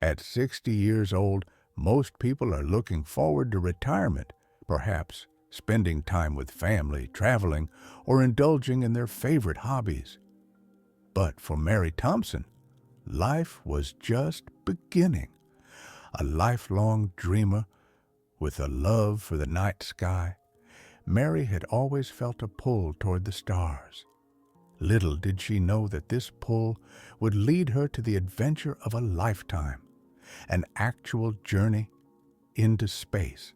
At 60 years old, most people are looking forward to retirement, perhaps spending time with family, traveling, or indulging in their favorite hobbies. But for Mary Thompson, life was just beginning. A lifelong dreamer with a love for the night sky, Mary had always felt a pull toward the stars. Little did she know that this pull would lead her to the adventure of a lifetime, an actual journey into space.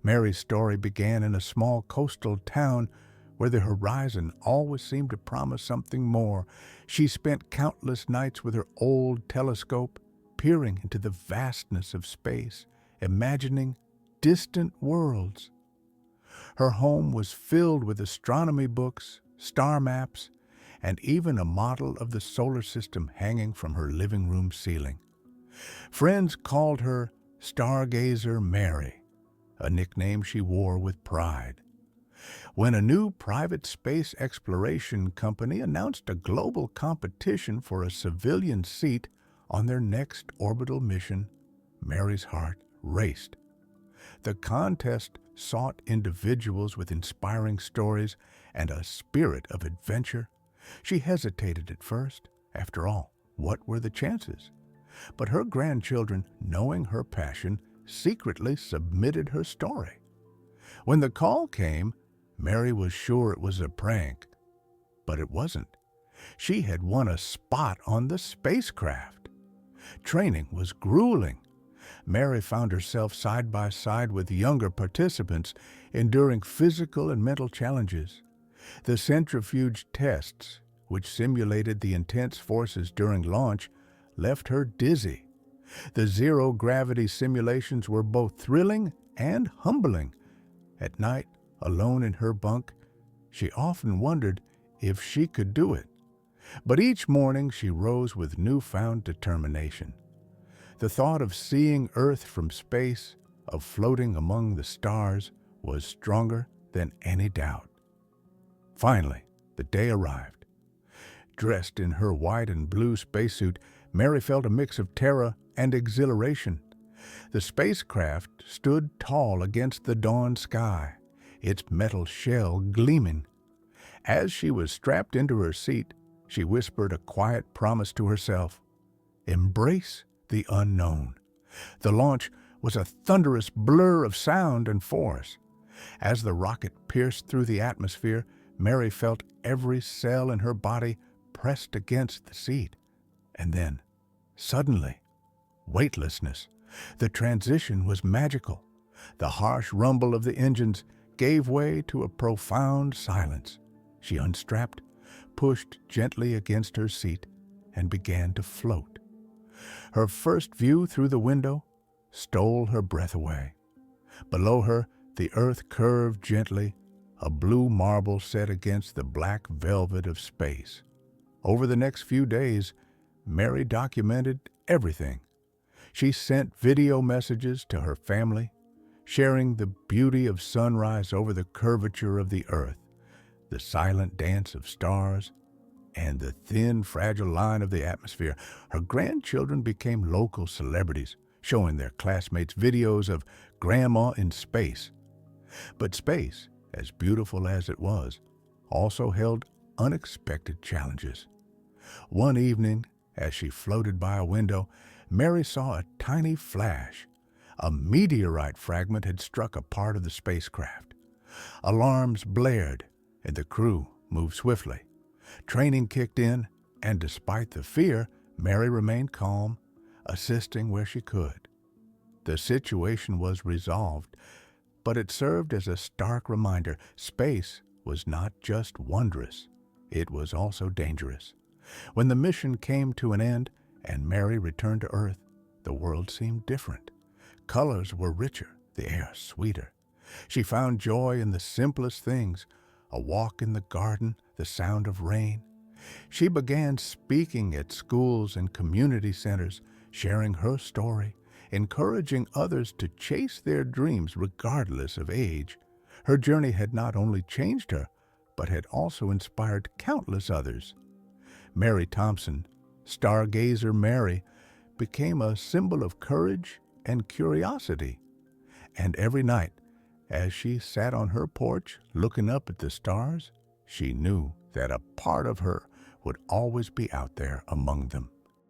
Mary's story began in a small coastal town where the horizon always seemed to promise something more. She spent countless nights with her old telescope, peering into the vastness of space, imagining distant worlds. Her home was filled with astronomy books, star maps, and even a model of the solar system hanging from her living room ceiling. Friends called her Stargazer Mary, a nickname she wore with pride. When a new private space exploration company announced a global competition for a civilian seat on their next orbital mission, Mary's heart raced. The contest sought individuals with inspiring stories and a spirit of adventure. She hesitated at first. After all, what were the chances? But her grandchildren, knowing her passion, secretly submitted her story. When the call came, Mary was sure it was a prank, but it wasn't. She had won a spot on the spacecraft. Training was grueling. Mary found herself side by side with younger participants, enduring physical and mental challenges. The centrifuge tests, which simulated the intense forces during launch, left her dizzy. The zero-gravity simulations were both thrilling and humbling. At night, alone in her bunk, she often wondered if she could do it. But each morning she rose with newfound determination. The thought of seeing Earth from space, of floating among the stars, was stronger than any doubt. Finally, the day arrived. Dressed in her white and blue spacesuit, Mary felt a mix of terror and exhilaration. The spacecraft stood tall against the dawn sky, its metal shell gleaming. As she was strapped into her seat, she whispered a quiet promise to herself: embrace the unknown. The launch was a thunderous blur of sound and force. As the rocket pierced through the atmosphere, Mary felt every cell in her body pressed against the seat. And then, suddenly, weightlessness. The transition was magical. The harsh rumble of the engines gave way to a profound silence. She unstrapped, pushed gently against her seat, and began to float. Her first view through the window stole her breath away. Below her, the earth curved gently, a blue marble set against the black velvet of space. Over the next few days, Mary documented everything. She sent video messages to her family, sharing the beauty of sunrise over the curvature of the earth, the silent dance of stars, and the thin, fragile line of the atmosphere. Her grandchildren became local celebrities, showing their classmates videos of Grandma in space. But space, as beautiful as it was, also held unexpected challenges. One evening, as she floated by a window, Mary saw a tiny flash. A meteorite fragment had struck a part of the spacecraft. Alarms blared, and the crew moved swiftly. Training kicked in, and despite the fear, Mary remained calm, assisting where she could. The situation was resolved, but it served as a stark reminder: space was not just wondrous, it was also dangerous. When the mission came to an end and Mary returned to Earth, the world seemed different. Colors were richer, the air sweeter. She found joy in the simplest things: a walk in the garden, the sound of rain. She began speaking at schools and community centers, sharing her story, encouraging others to chase their dreams regardless of age. Her journey had not only changed her, but had also inspired countless others. Mary Thompson, Stargazer Mary, became a symbol of courage and curiosity. And every night, as she sat on her porch looking up at the stars, she knew that a part of her would always be out there among them.